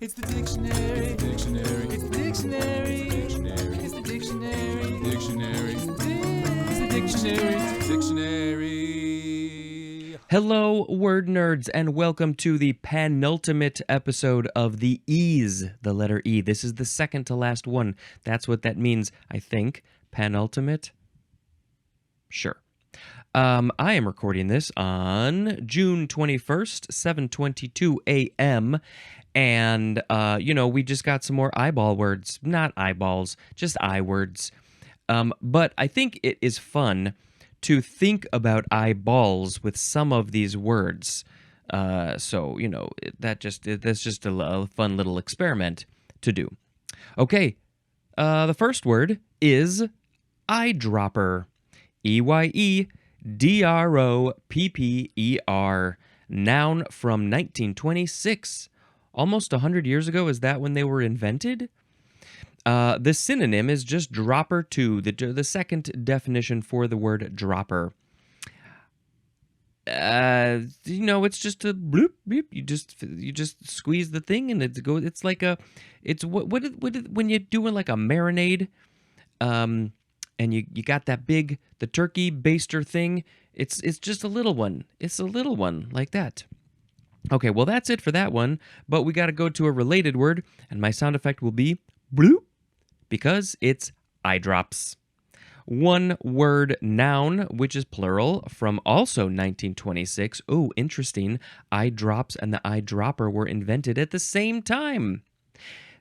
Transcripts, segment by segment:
It's the dictionary. Dictionary. It's the dictionary. Dictionary. It's the dictionary. Dictionary. It's the dictionary. It's the dictionary. Hello, word nerds, and welcome to the penultimate episode of the E's, the letter E. This is the second to last one. That's what that means, I think. Penultimate? Sure. I am recording this on June 21st, 7:22 a.m., and, we just got some more eyeball words. Not eyeballs, just I words. But I think it is fun to think about eyeballs with some of these words. That's just a fun little experiment to do. Okay, the first word is eyedropper. Eyedropper. Noun from 1926. Almost 100 years ago, is that when they were invented? The synonym is just dropper too, the second definition for the word dropper. It's just a bloop, bloop. You just squeeze the thing and it's like when you're doing like a marinade, and you got the turkey baster thing. It's just a little one. It's a little one like that. Okay, well, that's it for that one, but we got to go to a related word, and my sound effect will be bloop, because it's eye drops. One word noun, which is plural, from also 1926. Oh, interesting. Eye drops and the eyedropper were invented at the same time.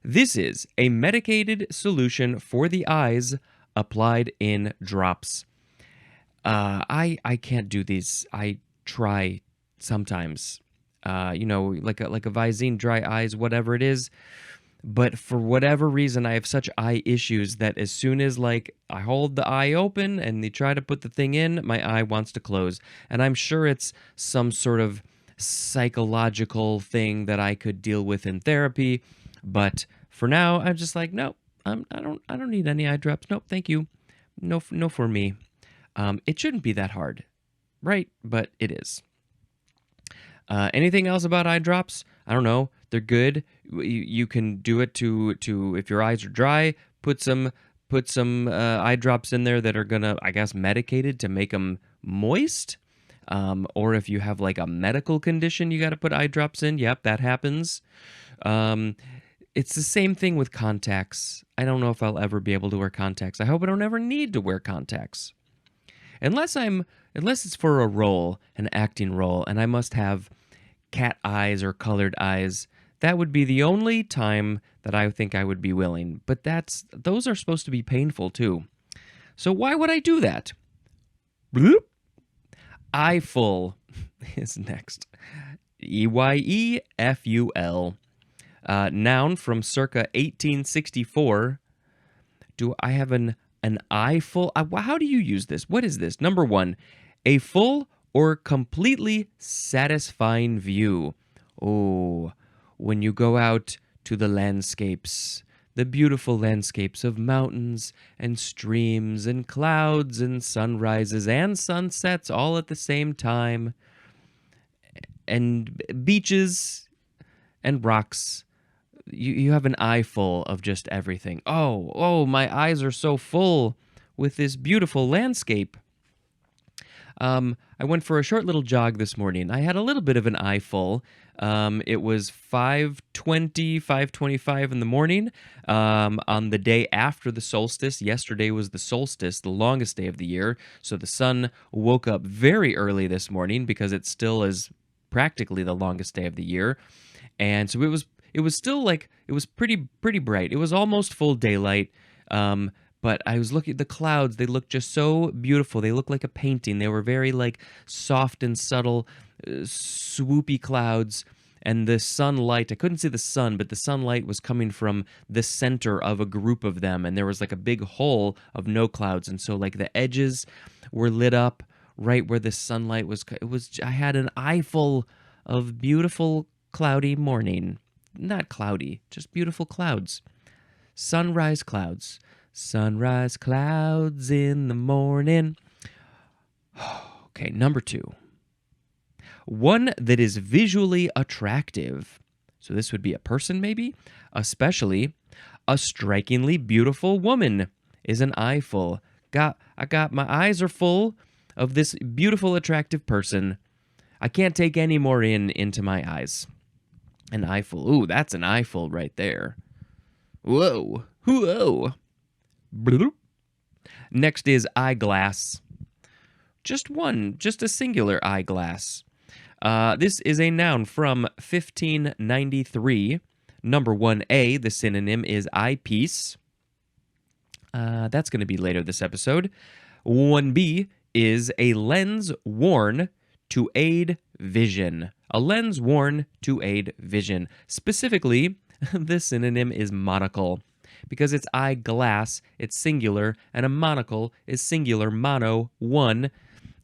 This is a medicated solution for the eyes applied in drops. I can't do these. I try sometimes. Like a Visine, dry eyes, whatever it is. But for whatever reason, I have such eye issues that as soon as I hold the eye open and they try to put the thing in, my eye wants to close. And I'm sure it's some sort of psychological thing that I could deal with in therapy. But for now, I'm just like, no, I don't need any eye drops. Nope, thank you. No for me. It shouldn't be that hard, right? But it is. Anything else about eye drops? I don't know. They're good. You can do it to if your eyes are dry, put some eye drops in there that are gonna, I guess, medicated to make them moist. Or if you have like a medical condition, you got to put eye drops in. Yep, that happens. It's the same thing with contacts. I don't know if I'll ever be able to wear contacts. I hope I don't ever need to wear contacts. Unless it's for a role, an acting role, and I must have cat eyes or colored eyes, that would be the only time that I think I would be willing. But those are supposed to be painful too. So why would I do that? Bloop. Eyeful is next. Eyeful. Noun from circa 1864. Do I have an eyeful? How do you use this? What is this? Number one, a full or completely satisfying view. Oh, when you go out to the landscapes, the beautiful landscapes of mountains and streams and clouds and sunrises and sunsets all at the same time, and beaches and rocks. You have an eye full of just everything. Oh, my eyes are so full with this beautiful landscape. I went for a short little jog this morning. I had a little bit of an eye full. It was 5:25 in the morning on the day after the solstice. Yesterday was the solstice, the longest day of the year. So the sun woke up very early this morning because it still is practically the longest day of the year. And so it was still it was pretty bright. It was almost full daylight. But I was looking at the clouds. They looked just so beautiful. They looked like a painting. They were very soft and subtle, swoopy clouds. And the sunlight, I couldn't see the sun, but the sunlight was coming from the center of a group of them. And there was a big hole of no clouds. And so the edges were lit up right where the sunlight was. I had an eyeful of beautiful cloudy morning. Not cloudy, just beautiful clouds. Sunrise clouds. Sunrise clouds in the morning. Okay, number two. One that is visually attractive. So this would be a person, maybe? Especially a strikingly beautiful woman is an eyeful. My eyes are full of this beautiful, attractive person. I can't take any more into my eyes. An eyeful. Ooh, that's an eyeful right there. Whoa. Whoa. Bloop. Next is eyeglass. Just one, just a singular eyeglass. This is a noun from 1593. Number 1A, the synonym is eyepiece. That's going to be later this episode. 1B is a lens worn to aid vision. A lens worn to aid vision. Specifically, the synonym is monocle. Because it's eyeglass, it's singular, and a monocle is singular, mono, one.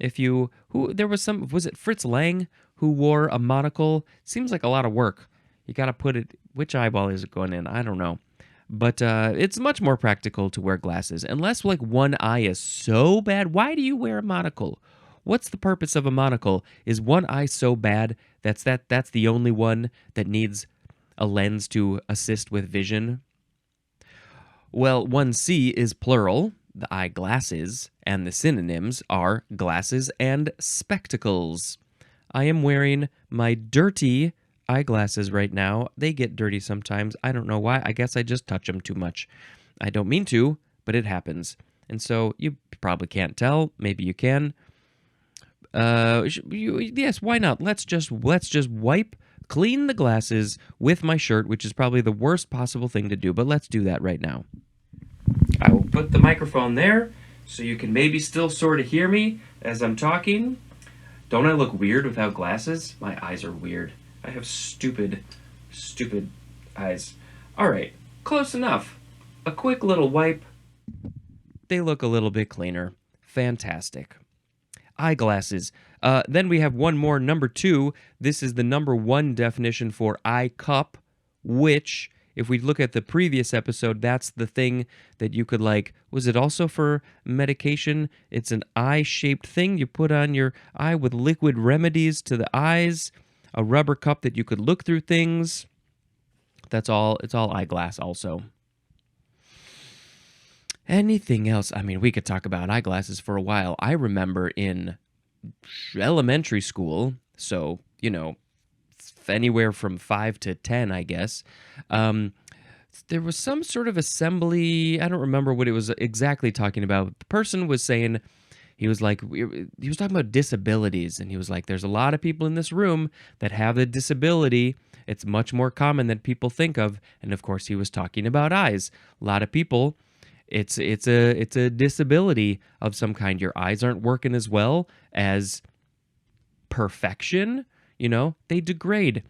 Was it Fritz Lang who wore a monocle? Seems like a lot of work. You got to put it, which eyeball is it going in? I don't know. But it's much more practical to wear glasses. Unless like one eye is so bad, why do you wear a monocle? What's the purpose of a monocle? Is one eye so bad that's the only one that needs a lens to assist with vision? Well, 1C is plural, the eyeglasses, and the synonyms are glasses and spectacles. I am wearing my dirty eyeglasses right now. They get dirty sometimes. I don't know why. I guess I just touch them too much. I don't mean to, but it happens. And so you probably can't tell. Maybe you can. Yes, why not? Let's just clean the glasses with my shirt, which is probably the worst possible thing to do, but let's do that right now. I will put the microphone there so you can maybe still sort of hear me as I'm talking. Don't I look weird without glasses? My eyes are weird. I have stupid eyes. All right, close enough. A quick little wipe. They look a little bit cleaner. Fantastic. Eyeglasses. Then we have one more, number 2. This is the number 1 definition for eye cup, which, if we look at the previous episode, that's the thing that you could was it also for medication? It's an eye-shaped thing you put on your eye with liquid remedies to the eyes, a rubber cup that you could look through things. It's all eyeglass also. Anything else? I mean, we could talk about eyeglasses for a while. I remember in elementary school, so, anywhere from 5 to 10, I guess, there was some sort of assembly. I don't remember what it was exactly talking about. The person was saying, he was talking about disabilities, and he was like, there's a lot of people in this room that have a disability. It's much more common than people think of. And of course, he was talking about eyes. A lot of people, it's a disability of some kind. Your eyes aren't working as well as perfection. They degrade.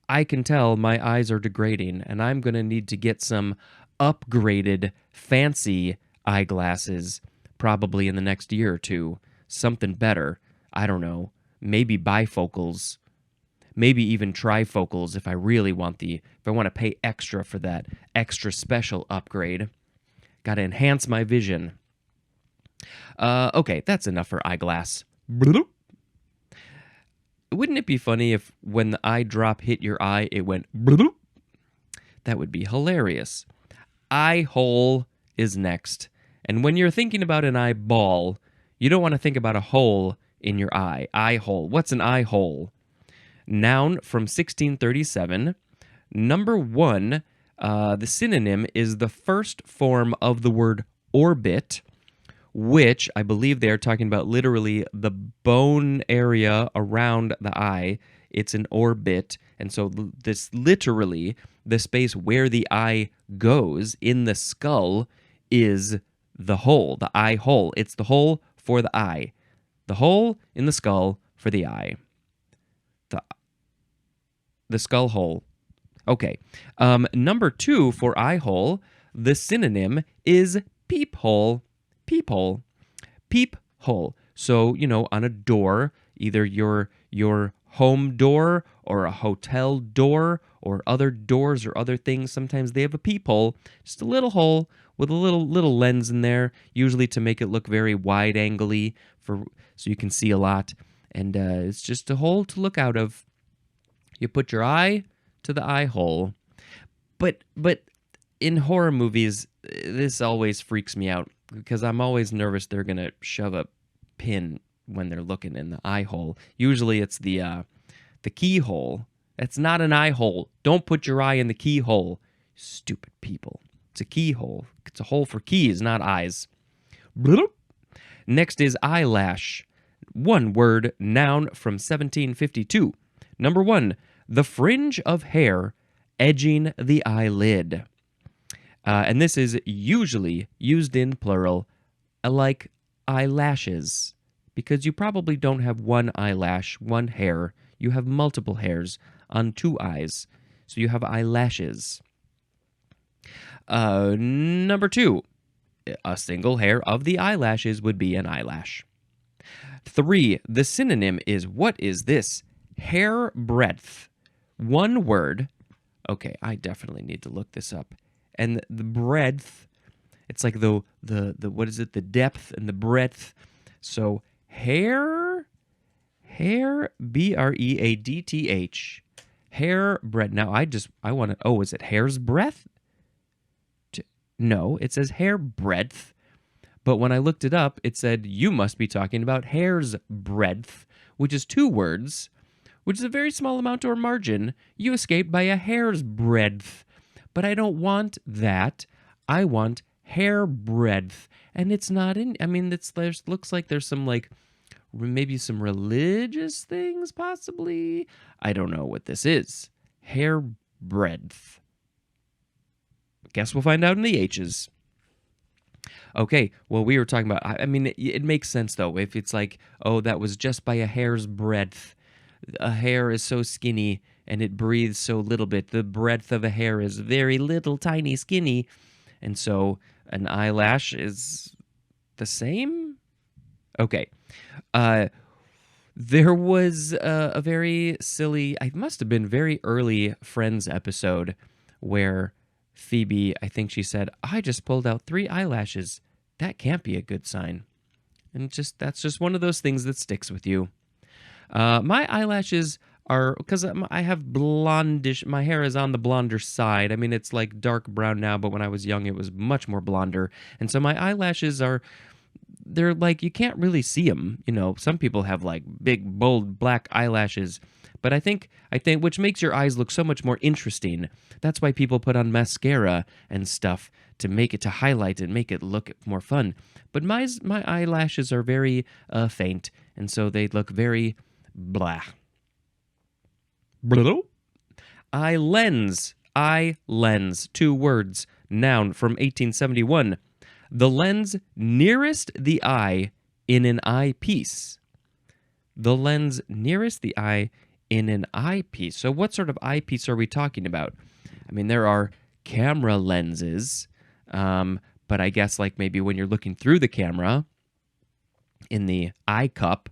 I can tell my eyes are degrading, and I'm going to need to get some upgraded, fancy eyeglasses probably in the next year or two. Something better. I don't know. Maybe bifocals. Maybe even trifocals if I really want if I want to pay extra for that extra special upgrade. Got to enhance my vision. Okay, that's enough for eyeglass. Bloop. Wouldn't it be funny if when the eye drop hit your eye, it went bloop? That would be hilarious. Eye hole is next. And when you're thinking about an eyeball, you don't want to think about a hole in your eye. Eye hole. What's an eye hole? Noun from 1637. Number 1, the synonym is the first form of the word orbit, which I believe they are talking about literally the bone area around the eye. It's an orbit. And so this literally, the space where the eye goes in the skull is the hole, the eye hole. It's the hole for the eye. The hole in the skull for the eye. The skull hole. Okay. Number 2 for eye hole, the synonym is peephole. Peephole. Peephole. So, on a door, either your home door or a hotel door or other doors or other things, sometimes they have a peephole, just a little hole with a little lens in there, usually to make it look very wide-angle-y so you can see a lot. And it's just a hole to look out of. You put your eye to the eye hole. But in horror movies, this always freaks me out because I'm always nervous they're going to shove a pin when they're looking in the eye hole. Usually it's the keyhole. That's not an eye hole. Don't put your eye in the keyhole. Stupid people. It's a keyhole. It's a hole for keys, not eyes. Bloop. Next is eyelash. One word, noun from 1752. Number 1, the fringe of hair edging the eyelid. And this is usually used in plural, like eyelashes, because you probably don't have one eyelash, one hair. You have multiple hairs on two eyes, so you have eyelashes. Number 2, a single hair of the eyelashes would be an eyelash. 3, the synonym is, what is this? Hair breadth. One word. Okay, I definitely need to look this up. And the breadth, it's like the what is it? The depth and the breadth. So hair, breadth. Hair breadth. Now I want to, oh, is it hair's breadth? No, it says hair breadth. But when I looked it up, it said you must be talking about hair's breadth, which is 2 words, which is a very small amount or margin. You escaped by a hair's breadth. But I don't want that. I want hair breadth. And it's not in, I mean, looks like there's some maybe some religious things possibly. I don't know what this is. Hair breadth. Guess we'll find out in the H's. Okay, well, we were talking about, I mean, it makes sense, though, if it's like, oh, that was just by a hair's breadth. A hair is so skinny, and it breathes so little bit. The breadth of a hair is very little, tiny, skinny. And so an eyelash is the same? Okay. There was a very silly, it must have been very early Friends episode where Phoebe, I think she said, I just pulled out 3 eyelashes. That can't be a good sign. And that's just one of those things that sticks with you. My eyelashes are, because I have blondish, my hair is on the blonder side. I mean, it's like dark brown now, but when I was young, it was much more blonder. And so my eyelashes they're like, you can't really see them. You know, some people have like big, bold black eyelashes. But I think, which makes your eyes look so much more interesting. That's why people put on mascara and stuff to highlight and make it look more fun. But my eyelashes are very faint, and so they look very blah. Blah. Eye lens. 2 words. Noun from 1871. The lens nearest the eye in an eyepiece. The lens nearest the eye in an eyepiece. So what sort of eyepiece are we talking about? I mean, there are camera lenses, but I guess like maybe when you're looking through the camera in the eye cup,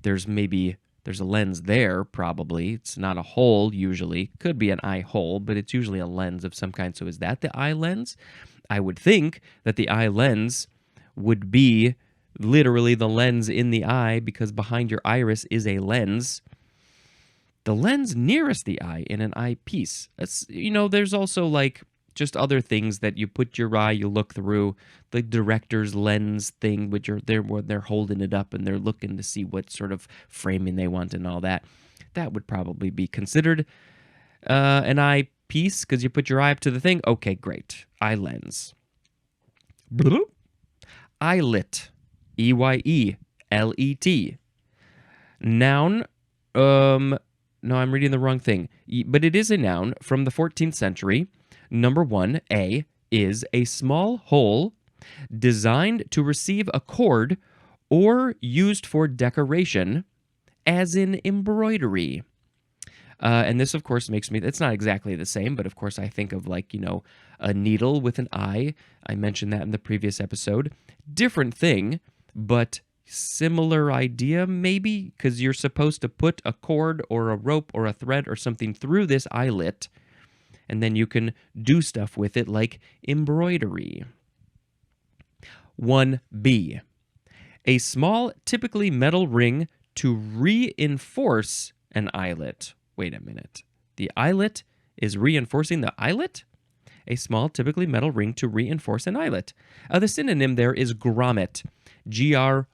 there's a lens there probably. It's not a hole usually. Could be an eye hole, but it's usually a lens of some kind. So is that the eye lens? I would think that the eye lens would be literally the lens in the eye because behind your iris is a lens. The lens nearest the eye in an eyepiece. That's, there's also like just other things that you put your eye, you look through, the director's lens thing, which they're holding it up and they're looking to see what sort of framing they want and all that. That would probably be considered an eyepiece because you put your eye up to the thing. Okay, great. Eye lens. Bloop. Eyelet. EYELET. Noun. No, I'm reading the wrong thing. But it is a noun from the 14th century. Number 1, A, is a small hole designed to receive a cord or used for decoration, as in embroidery. And this, of course, makes me, it's not exactly the same, but of course I think of like, a needle with an eye. I mentioned that in the previous episode. Different thing, but similar idea maybe, because you're supposed to put a cord or a rope or a thread or something through this eyelet, and then you can do stuff with it like embroidery. 1B. A small, typically metal ring to reinforce an eyelet. Wait a minute. The eyelet is reinforcing the eyelet. A small, typically metal ring to reinforce an eyelet. The synonym there is grommet. Grommet.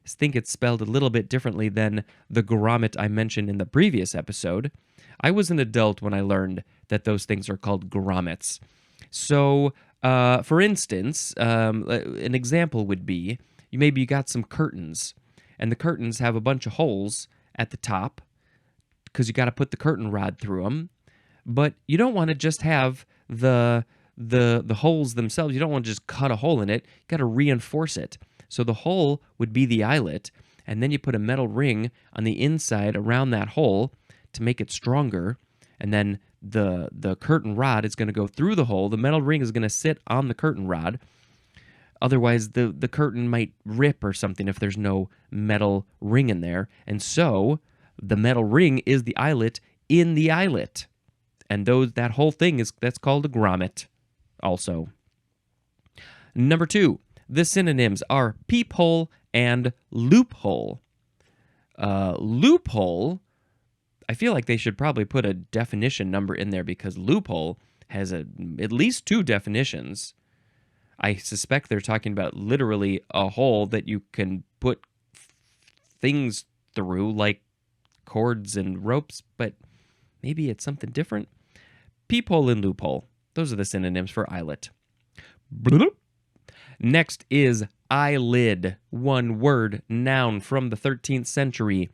I think it's spelled a little bit differently than the grommet I mentioned in the previous episode. I was an adult when I learned that those things are called grommets. So, for instance, an example would be, maybe you got some curtains, and the curtains have a bunch of holes at the top because you got to put the curtain rod through them. But you don't want to just have the holes themselves. You don't want to just cut a hole in it. You got to reinforce it. So the hole would be the eyelet, and then you put a metal ring on the inside around that hole to make it stronger, and then the curtain rod is going to go through the hole. The metal ring is going to sit on the curtain rod. Otherwise, the curtain might rip or something if there's no metal ring in there. And so the metal ring is the eyelet in the eyelet. And that whole thing that's called a grommet also. Number 2, the synonyms are peephole and loophole. Loophole, I feel like they should probably put a definition number in there because loophole has at least 2 definitions. I suspect they're talking about literally a hole that you can put things through, like cords and ropes, but maybe it's something different. Peephole and loophole. Those are the synonyms for eyelet. Next is eyelid. One word, noun from the 13th century.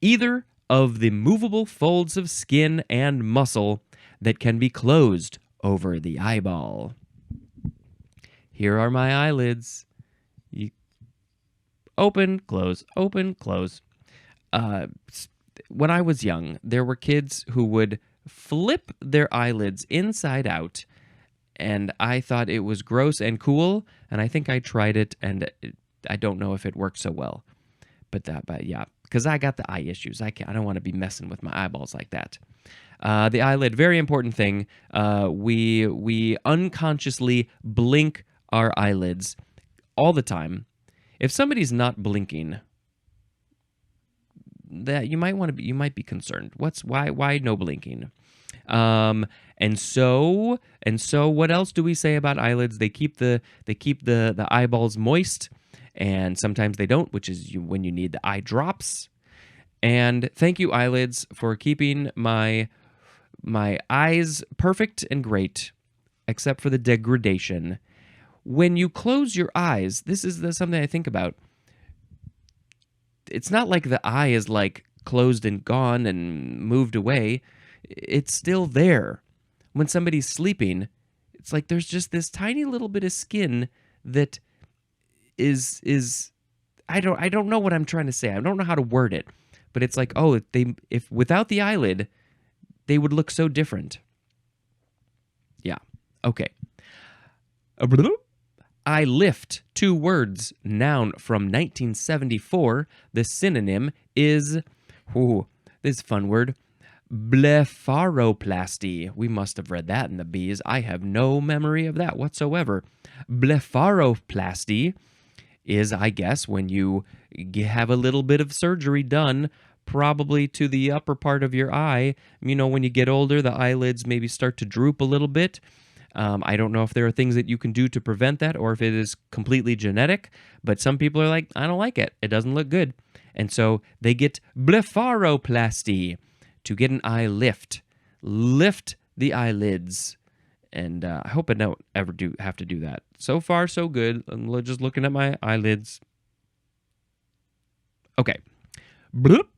Either of the movable folds of skin and muscle that can be closed over the eyeball. Here are my eyelids. You open, close, open, close. When I was young, there were kids who would flip their eyelids inside out, and I thought it was gross and cool, and I think I tried it, and I don't know if it worked so well. But yeah, because I got the eye issues. I don't want to be messing with my eyeballs like that. The eyelid, very important thing. We unconsciously blink our eyelids all the time. If somebody's not blinking, that you might be concerned. Why no blinking? And so what else do we say about eyelids? They keep the eyeballs moist, and sometimes they don't, which is when you need the eye drops. And thank you, eyelids, for keeping my eyes perfect and great, except for the degradation. When you close your eyes, this is something I think about. It's not like the eye is like closed and gone and moved away. It's still there. When somebody's sleeping, it's like there's just this tiny little bit of skin that is I don't know what I'm trying to say. I don't know how to word it. But it's like, if without the eyelid, they would look so different. Yeah. Okay. I lift, 2 words, noun from 1974. The synonym is, this is a fun word, blepharoplasty. We must have read that in the B's. I have no memory of that whatsoever. Blepharoplasty is, I guess, when you have a little bit of surgery done, probably to the upper part of your eye. When you get older, the eyelids maybe start to droop a little bit. I don't know if there are things that you can do to prevent that or if it is completely genetic, but some people are like, I don't like it. It doesn't look good. And so they get blepharoplasty to get an eye lift. Lift the eyelids. And I hope I don't ever have to do that. So far, so good. I'm just looking at my eyelids. Okay. Bloop.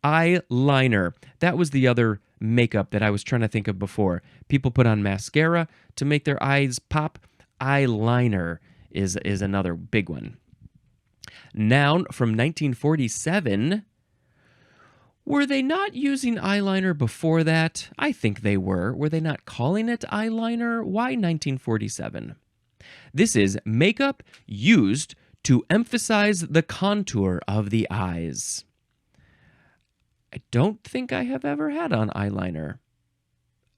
Eyeliner. That was the other makeup that I was trying to think of before. People put on mascara to make their eyes pop. Eyeliner is another big one. Noun from 1947. Were they not using eyeliner before that? I think they were. Were they not calling it eyeliner? Why 1947? This is makeup used to emphasize the contour of the eyes. I don't think I have ever had on eyeliner.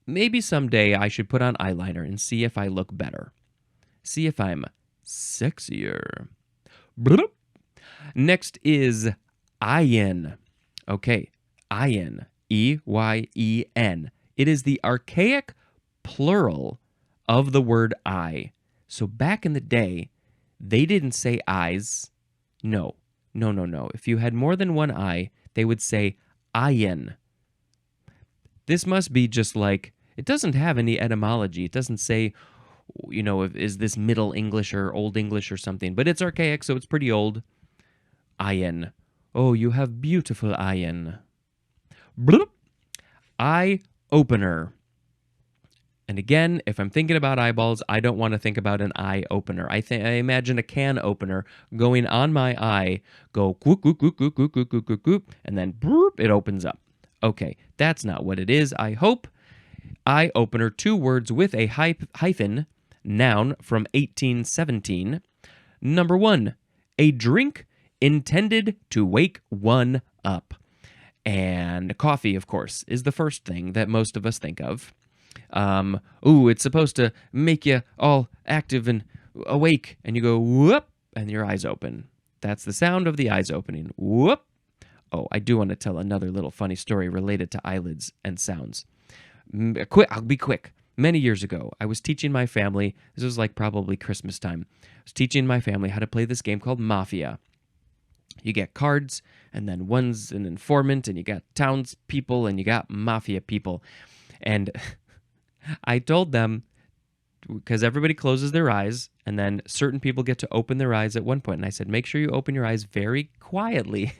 Maybe someday I should put on eyeliner and see if I look better. See if I'm sexier. Next is eyen. Okay, eyen. E-Y-E-N. It is the archaic plural of the word eye. So back in the day, they didn't say eyes. No. If you had more than one eye, they would say eyen. This must be just like, it doesn't have any etymology. It doesn't say, is this Middle English or Old English or something. But it's archaic, so it's pretty old. Eyen. Oh, you have beautiful eyen. Bloop. Eye opener. And again, if I'm thinking about eyeballs, I don't want to think about an eye opener. I imagine a can opener going on my eye, go quoop, quoop, quoop, quoop, quoop, quoop, quoop, quoop, quoop, and then broop, it opens up. Okay, that's not what it is, I hope. Eye opener, 2 words with a hyphen, noun from 1817. Number 1, a drink intended to wake one up. And coffee, of course, is the first thing that most of us think of. It's supposed to make you all active and awake, and you go whoop, and your eyes open. That's the sound of the eyes opening. Whoop. Oh, I do want to tell another little funny story related to eyelids and sounds. I'll be quick. Many years ago, I was teaching my family, this was like probably Christmas time, I was teaching my family how to play this game called Mafia. You get cards, and then one's an informant, and you got townspeople, and you got mafia people. And I told them, because everybody closes their eyes, and then certain people get to open their eyes at one point. And I said, make sure you open your eyes very quietly.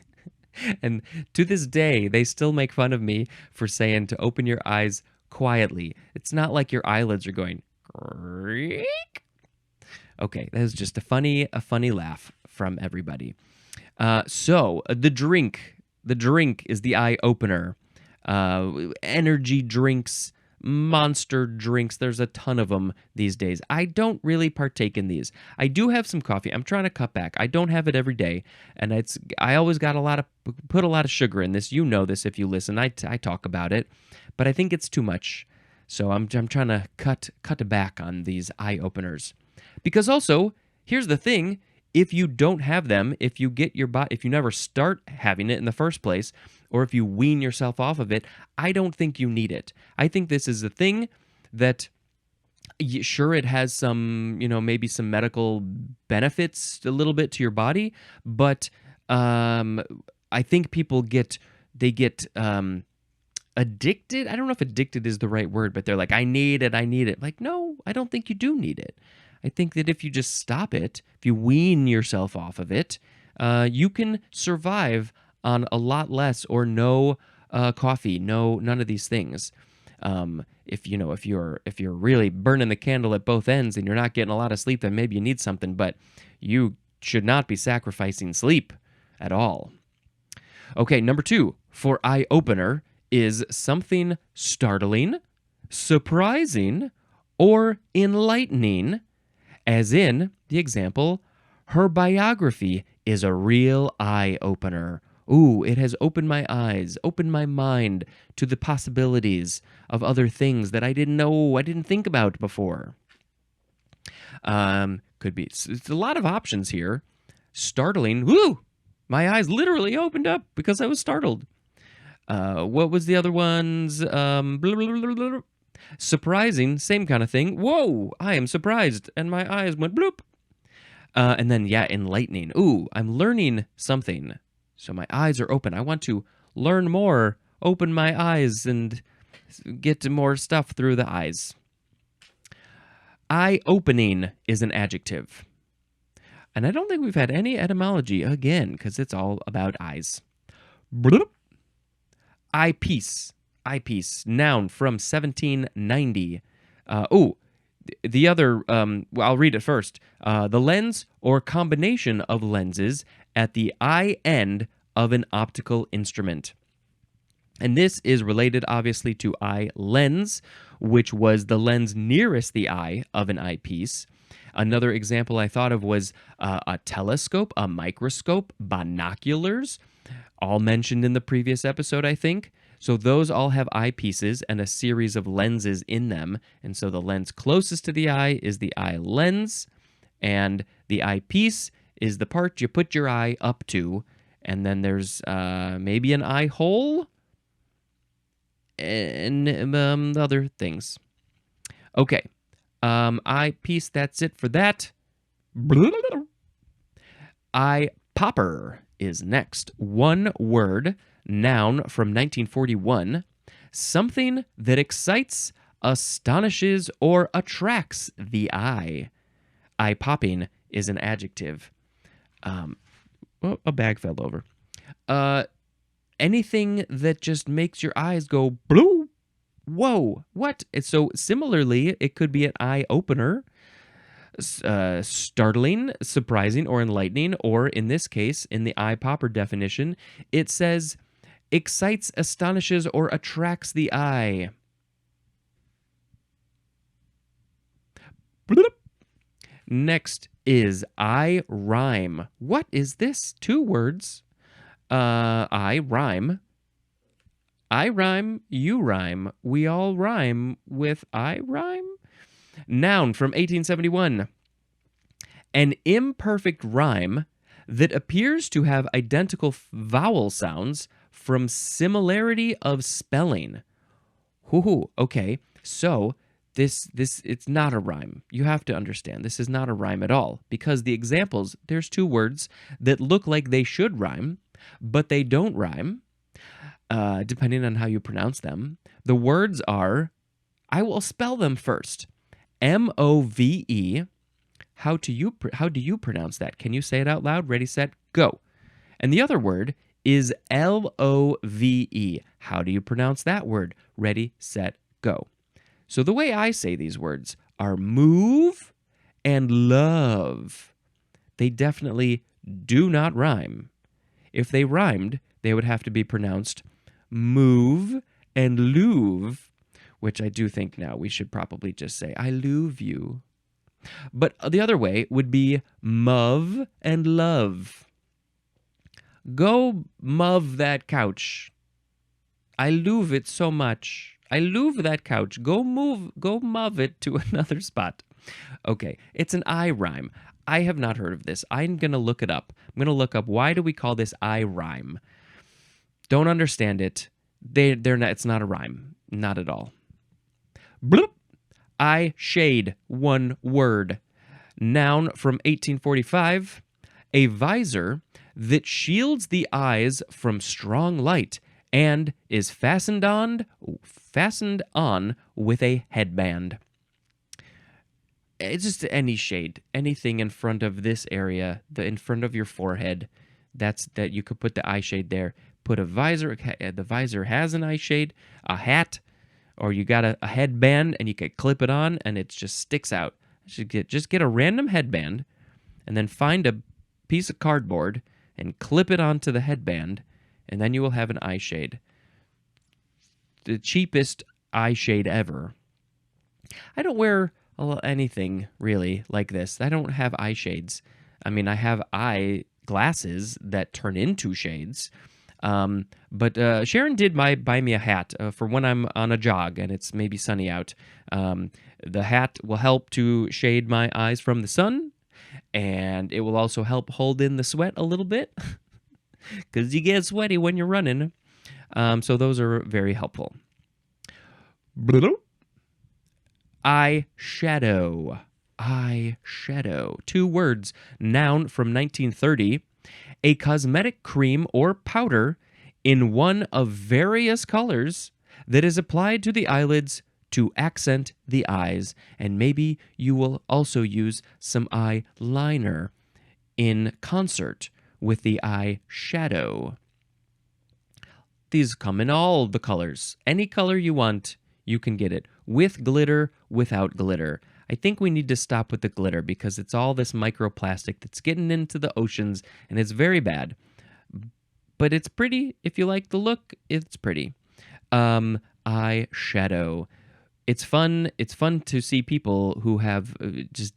And to this day, they still make fun of me for saying to open your eyes quietly. It's not like your eyelids are going, creak. Okay, that was just a funny laugh from everybody. So the drink is the eye opener. Energy drinks, monster drinks, there's a ton of them these days. I don't really partake in these. I do have some coffee. I'm trying to cut back. I don't have it every day, and I always got put a lot of sugar in this. You know this if you listen. I talk about it, but I think it's too much. So I'm trying to cut back on these eye openers. Because also, here's the thing, if you don't have them, if you never start having it in the first place, or if you wean yourself off of it, I don't think you need it. I think this is a thing that, sure, it has some, maybe some medical benefits a little bit to your body, but I think people get addicted. I don't know if addicted is the right word, but they're like, I need it. Like, no, I don't think you do need it. I think that if you just stop it, if you wean yourself off of it, you can survive on a lot less or no coffee, none of these things. If you're really burning the candle at both ends and you're not getting a lot of sleep, then maybe you need something, but you should not be sacrificing sleep at all. Okay, number 2 for eye opener is something startling, surprising, or enlightening, as in the example, her biography is a real eye opener. Ooh, it has opened my eyes, opened my mind to the possibilities of other things that I didn't think about before. Could be, it's a lot of options here. Startling, woo! My eyes literally opened up because I was startled. What was the other ones? Surprising, same kind of thing. Whoa, I am surprised, and my eyes went bloop. And then, enlightening. Ooh, I'm learning something. So my eyes are open. I want to learn more, open my eyes, and get more stuff through the eyes. Eye-opening is an adjective. And I don't think we've had any etymology again, because it's all about eyes. Bloop. Eyepiece. Eyepiece, noun from 1790. The other, I'll read it first. The lens or combination of lenses at the eye end of an optical instrument. And this is related, obviously, to eye lens, which was the lens nearest the eye of an eyepiece. Another example I thought of was a telescope, a microscope, binoculars, all mentioned in the previous episode, I think. So those all have eyepieces and a series of lenses in them. And so the lens closest to the eye is the eye lens, and the eyepiece is the part you put your eye up to. And then there's maybe an eye hole. and other things. Okay. Eye piece, that's it for that. Eye popper is next. One word, noun from 1941. Something that excites, astonishes, or attracts the eye. Eye popping is an adjective. Oh, a bag fell over. Anything that just makes your eyes go blue. Whoa, what? So similarly, it could be an eye opener, startling, surprising, or enlightening, or in this case, in the eye popper definition, it says excites, astonishes, or attracts the eye. Bloop. Next is I rhyme. What is this? Two words. I rhyme. I rhyme, you rhyme. We all rhyme with I rhyme. Noun from 1871. An imperfect rhyme that appears to have identical vowel sounds from similarity of spelling. Hoo-hoo. Okay, so this it's not a rhyme. You have to understand this is not a rhyme at all, because the examples, there's two words that look like they should rhyme, but they don't rhyme, depending on how you pronounce them. The words are, I will spell them first. M-O-V-E. How do you pronounce that? Can you say it out loud? Ready, set, go. And the other word is L-O-V-E. How do you pronounce that word? Ready, set, go. So the way I say these words are move and love. They definitely do not rhyme. If they rhymed, they would have to be pronounced move and loove, which I do think now we should probably just say, I loove you. But the other way would be move and love. Go move that couch. I loove it so much. I loove that couch. Go move it to another spot. Okay, it's an I rhyme. I have not heard of this. I'm going to look it up. I'm going to look up, why do we call this I rhyme? Don't understand it. They're not. It's not a rhyme. Not at all. Bloop. Eye shade. One word. Noun from 1845. A visor that shields the eyes from strong light and is fastened on with a headband. It's just any shade, anything in front of this area, in front of your forehead. That you could put the eye shade there. Put a visor. The visor has an eye shade, a hat, or you got a headband, and you can clip it on, and it just sticks out. Just get a random headband, and then find a piece of cardboard and clip it onto the headband, and then you will have an eye shade. The cheapest eye shade ever. I don't wear anything really like this. I don't have eye shades. I mean, I have eye glasses that turn into shades. But Sharon did buy me a hat for when I'm on a jog and it's maybe sunny out. The hat will help to shade my eyes from the sun, and it will also help hold in the sweat a little bit because you get sweaty when you're running. So those are very helpful. Eyeshadow. Eyeshadow. Two words. Noun from 1930. A cosmetic cream or powder in one of various colors that is applied to the eyelids to accent the eyes. And maybe you will also use some eyeliner in concert with the eyeshadow. These come in all the colors. Any color you want, you can get it. With glitter, without glitter. I think we need to stop with the glitter because it's all this microplastic that's getting into the oceans, and it's very bad. But it's pretty. If you like the look, it's pretty. Eyeshadow. It's fun. It's fun to see people who have just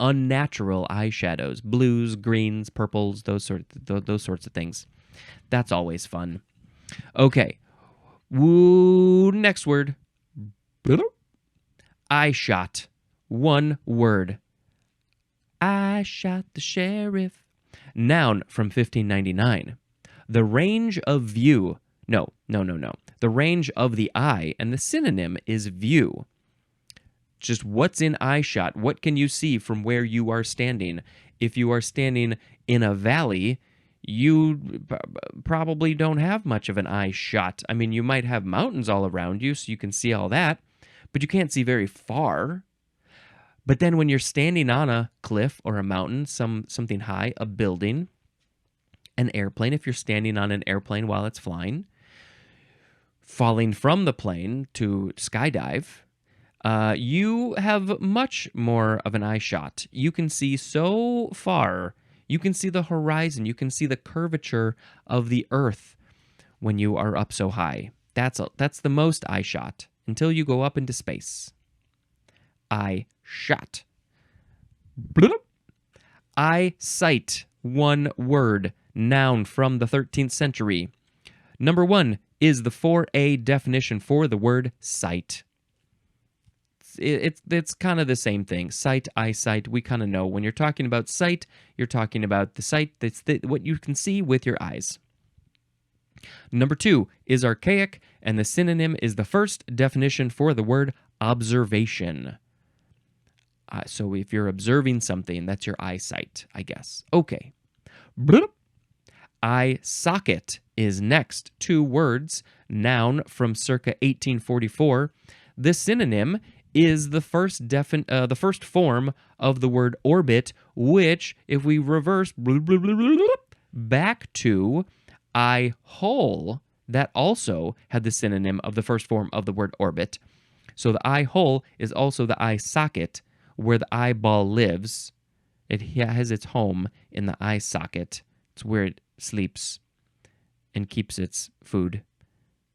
unnatural eyeshadows. Blues, greens, purples, those sorts of things. That's always fun. Okay. Woo, next word. I shot. One word. I shot the sheriff. Noun from 1599. The range of view. No. the range of the eye, and the synonym is view. Just what's in eye shot? What can you see from where you are standing? If you are standing in a valley, you probably don't have much of an eye shot. I mean, you might have mountains all around you, so you can see all that, but you can't see very far. But then when you're standing on a cliff or a mountain, something high, a building, an airplane, if you're standing on an airplane while it's flying, falling from the plane to skydive, you have much more of an eye shot. You can see so far. You can see the horizon. You can see the curvature of the earth when you are up so high. That's the most eye shot until you go up into space. Eye shot. Bloop. Eyesight. One word. Noun from the 13th century. Number 1 is the 4A definition for the word sight. It's kind of the same thing. Sight, eyesight, we kind of know. When you're talking about sight, you're talking about the sight that's what you can see with your eyes. Number 2 is archaic, and the synonym is the first definition for the word observation. So if you're observing something, that's your eyesight, I guess. Okay. Bloop. Eye socket is next. 2 words, noun from circa 1844. The synonym is the first form of the word orbit, which, if we reverse back to eye hole, that also had the synonym of the first form of the word orbit. So the eye hole is also the eye socket, where the eyeball lives. It has its home in the eye socket. It's where it sleeps and keeps its food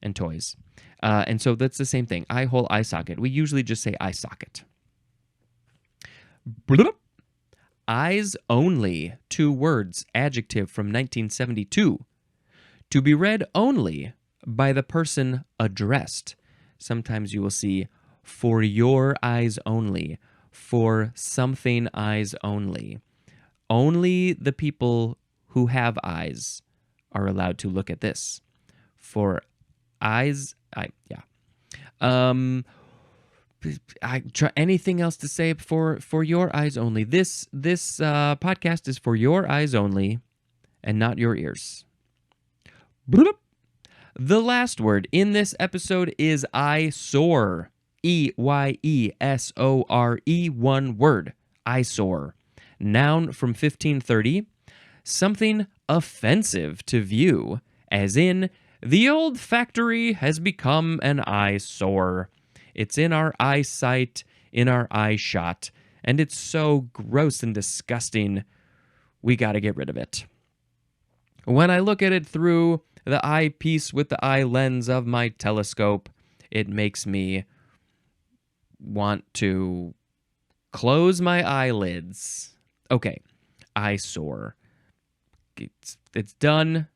and toys. And so that's the same thing. Eye hole, eye socket. We usually just say eye socket. Bloop. Eyes only. 2 words. Adjective from 1972. To be read only by the person addressed. Sometimes you will see for your eyes only. For something eyes only. Only the people who have eyes are allowed to look at this. For eyes, anything else to say for your eyes only? This podcast is for your eyes only, and not your ears. Bloop. The last word in this episode is eyesore. EYESORE. 1 word. Eyesore. Noun from 1530. Something offensive to view, as in, the old factory has become an eyesore. It's in our eyesight, in our eye shot, and it's so gross and disgusting, we gotta get rid of it. When I look at it through the eyepiece with the eye lens of my telescope, it makes me want to close my eyelids. Okay, eyesore. It's done.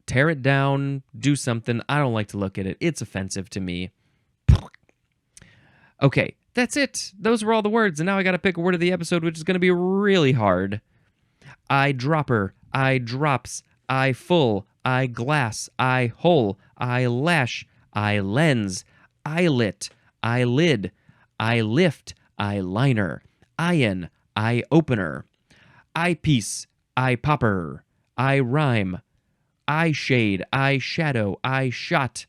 Tear it down. Do something. I don't like to look at it. It's offensive to me. Okay, that's it. Those were all the words, and now I got to pick a word of the episode, which is going to be really hard. Eyedropper, eye drops, eye full, eye glass, eye hole, eyelash, eye lens, eyelet, eyelid, eye lift, eyeliner, iron, eye opener, eyepiece, eye popper, eye rhyme, eye shade, eye shadow, eye shot,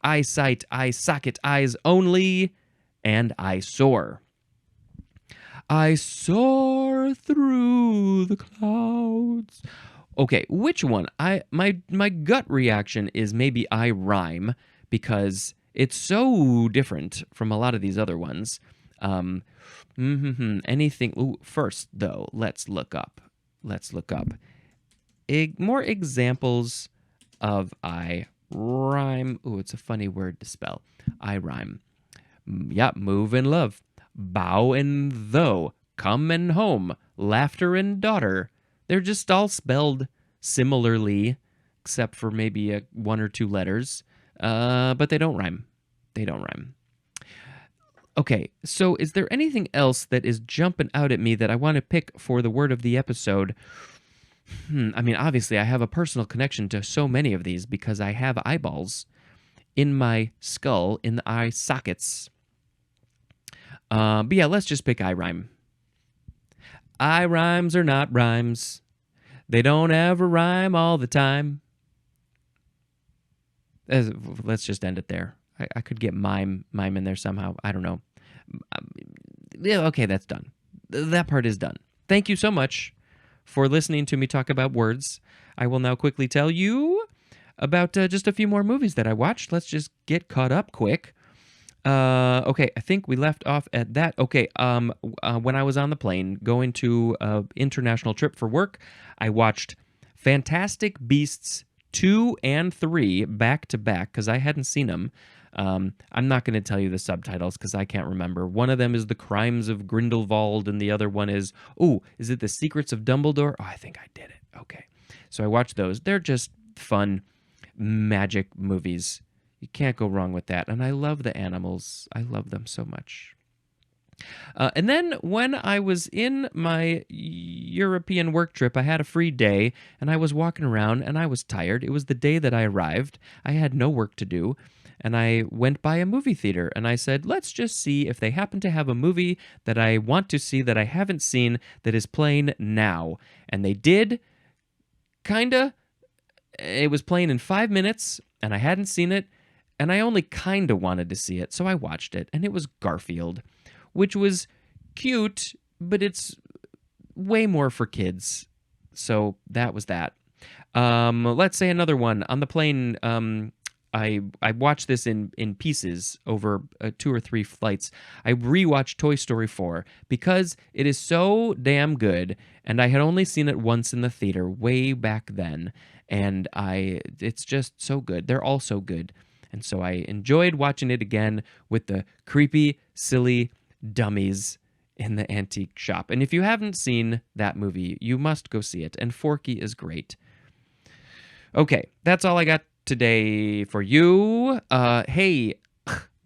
eyesight, eye socket, eyes only, and eyesore. I soar through the clouds. Okay, which one? My gut reaction is maybe I rhyme, because it's so different from a lot of these other ones. Anything. Ooh, first, though, let's look up. More examples of I rhyme. Ooh, it's a funny word to spell. I rhyme. Yeah, move and love. Bow and though. Come and home. Laughter and daughter. They're just all spelled similarly, except for maybe 1 or 2 letters. But they don't rhyme. Okay, so is there anything else that is jumping out at me that I want to pick for the word of the episode? I mean, obviously, I have a personal connection to so many of these because I have eyeballs. in my skull, in the eye sockets. But yeah, let's just pick eye rhyme. Eye rhymes are not rhymes. They don't ever rhyme all the time. Let's just end it there. I could get mime in there somehow. I don't know. Yeah, okay, that's done. That part is done. Thank you so much for listening to me talk about words. I will now quickly tell you about just a few more movies that I watched. Let's just get caught up quick. Okay, I think we left off at that. Okay, when I was on the plane going to an international trip for work, I watched Fantastic Beasts 2 and 3 back to back because I hadn't seen them. I'm not going to tell you the subtitles because I can't remember. One of them is The Crimes of Grindelwald, and the other one is it The Secrets of Dumbledore? Oh, I think I did it. Okay. So I watched those. They're just fun magic movies. You can't go wrong with that. And I love the animals. I love them so much. And then when I was in my European work trip, I had a free day and I was walking around and I was tired. It was the day that I arrived. I had no work to do. And I went by a movie theater and I said, let's just see if they happen to have a movie that I want to see that I haven't seen that is playing now. And they did. Kinda. It was playing in 5 minutes and I hadn't seen it. And I only kinda wanted to see it. So I watched it. And it was Garfield, which was cute, but it's way more for kids. So that was that. Let's say another one. On the plane, I watched this in pieces over 2 or 3 flights. I rewatched Toy Story 4 because it is so damn good, and I had only seen it once in the theater way back then, and it's just so good. They're all so good. And so I enjoyed watching it again with the creepy, silly dummies in the antique shop. And if you haven't seen that movie, you must go see it. And Forky is great. Okay, that's all I got today for you. Hey,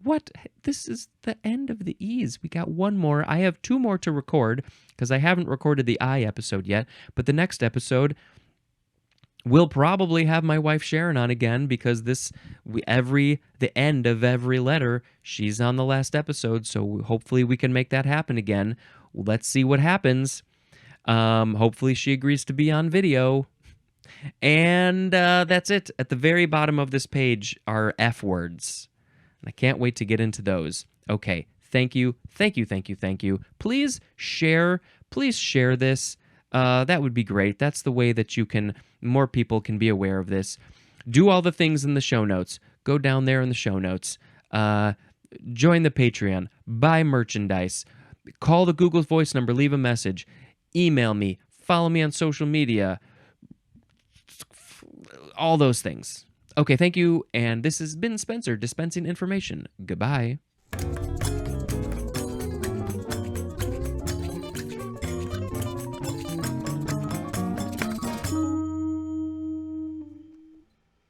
what? This is the end of the E's. We got one more. I have 2 more to record because I haven't recorded the I episode yet. But the next episode, we'll probably have my wife Sharon on again because the end of every letter, she's on the last episode. So hopefully we can make that happen again. Let's see what happens. Hopefully she agrees to be on video. And that's it. At the very bottom of this page are F words. And I can't wait to get into those. Okay. Thank you. Thank you. Thank you. Thank you. Please share this. That would be great. That's the way that more people can be aware of this. Do all the things in the show notes. Go down there in the show notes. Join the Patreon. Buy merchandise. Call the Google Voice number. Leave a message. Email me. Follow me on social media. All those things. Okay, thank you. And this has been Spencer dispensing information. Goodbye.